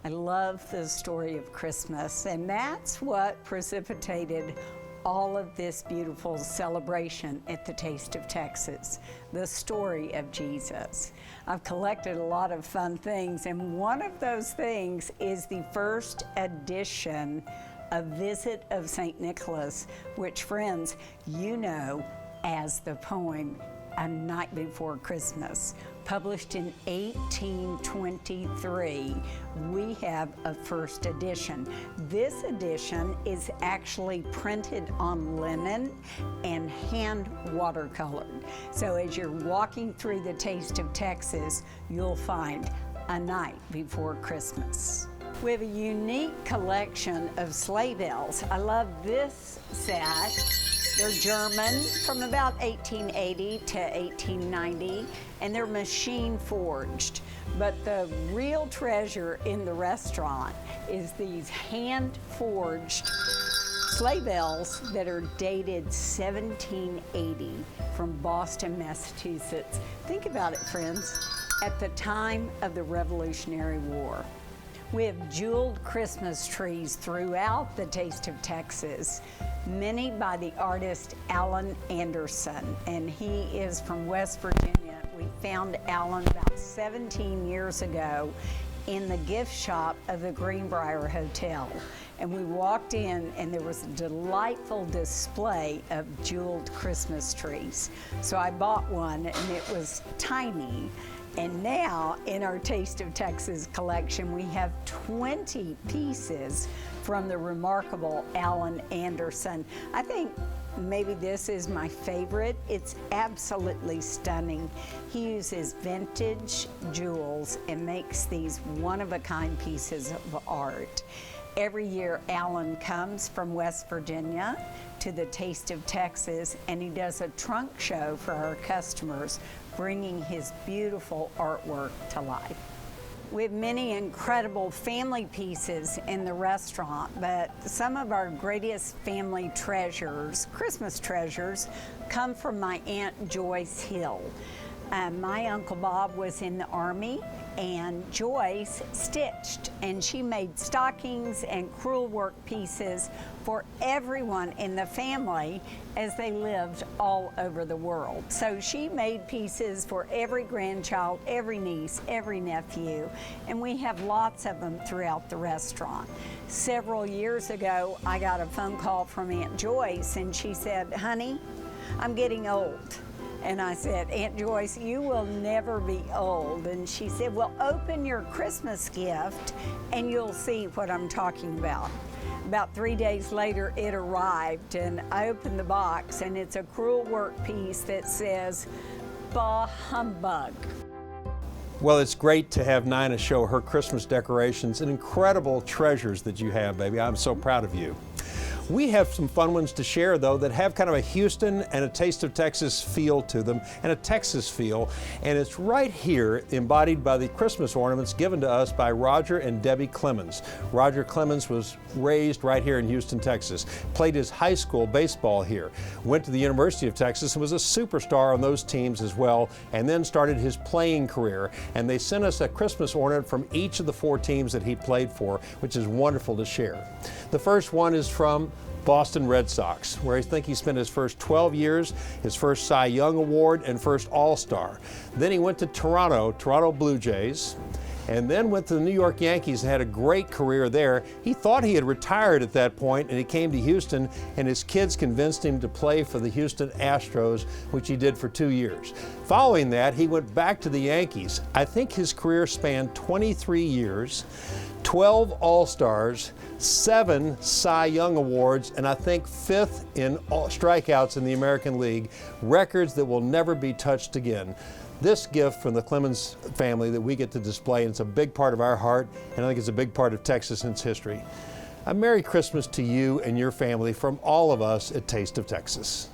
I love the story of Christmas, and that's what precipitated all of this beautiful celebration at the Taste of Texas, the story of Jesus. I've collected a lot of fun things, and one of those things is the first edition of Visit of St. Nicholas, which, friends, you know as the poem A Night Before Christmas. Published in 1823, we have a first edition. This edition is actually printed on linen and hand watercolored. So as you're walking through the Taste of Texas, you'll find A Night Before Christmas. We have a unique collection of sleigh bells. I love this set. They're German from about 1880 to 1890, and they're machine forged. But the real treasure in the restaurant is these hand forged sleigh bells that are dated 1780 from Boston, Massachusetts. Think about it, friends, at the time of the Revolutionary War. We have jeweled Christmas trees throughout the Taste of Texas, many by the artist Alan Anderson, and he is from West Virginia. We found Alan about 17 years ago in the gift shop of the Greenbrier Hotel. And we walked in and there was a delightful display of jeweled Christmas trees. So I bought one and it was tiny. And now in our Taste of Texas collection, we have 20 pieces from the remarkable Alan Anderson. I think maybe this is my favorite. It's absolutely stunning. He uses vintage jewels and makes these one-of-a-kind pieces of art. Every year, Alan comes from West Virginia to the Taste of Texas, and he does a trunk show for our customers, bringing his beautiful artwork to life. We have many incredible family pieces in the restaurant, but some of our greatest family treasures, Christmas treasures, come from my Aunt Joyce Hill. My Uncle Bob was in the Army, and Joyce stitched, and she made stockings and crewel work pieces for everyone in the family as they lived all over the world. So she made pieces for every grandchild, every niece, every nephew, and we have lots of them throughout the restaurant. Several years ago, I got a phone call from Aunt Joyce, and she said, "Honey, I'm getting old." And I said, "Aunt Joyce, you will never be old." And she said, "Well, open your Christmas gift and you'll see what I'm talking about." About 3 days later, it arrived, and I opened the box, and it's a crewel work piece that says, "Bah humbug." Well, it's great to have Nina show her Christmas decorations and incredible treasures that you have, baby. I'm so proud of you. We have some fun ones to share, though, that have kind of a Houston and a Taste of Texas feel to them, and a Texas feel, and it's right here embodied by the Christmas ornaments given to us by Roger and Debbie Clemens. Roger Clemens was raised right here in Houston, Texas, played his high school baseball here, went to the University of Texas and was a superstar on those teams as well, and then started his playing career. And they sent us a Christmas ornament from each of the 4 teams that he played for, which is wonderful to share. The first one is from Boston Red Sox, where I think he spent his first 12 years, his first Cy Young Award, and first All-Star. Then he went to Toronto Blue Jays, and then went to the New York Yankees and had a great career there. He thought he had retired at that point, and he came to Houston, and his kids convinced him to play for the Houston Astros, which he did for 2 years. Following that, he went back to the Yankees. I think his career spanned 23 years, 12 All-Stars, 7 Cy Young Awards, and I think 5th in strikeouts in the American League, records that will never be touched again. This gift from the Clemens family that we get to display, and it's a big part of our heart, and I think it's a big part of Texas and its history. A Merry Christmas to you and your family from all of us at Taste of Texas.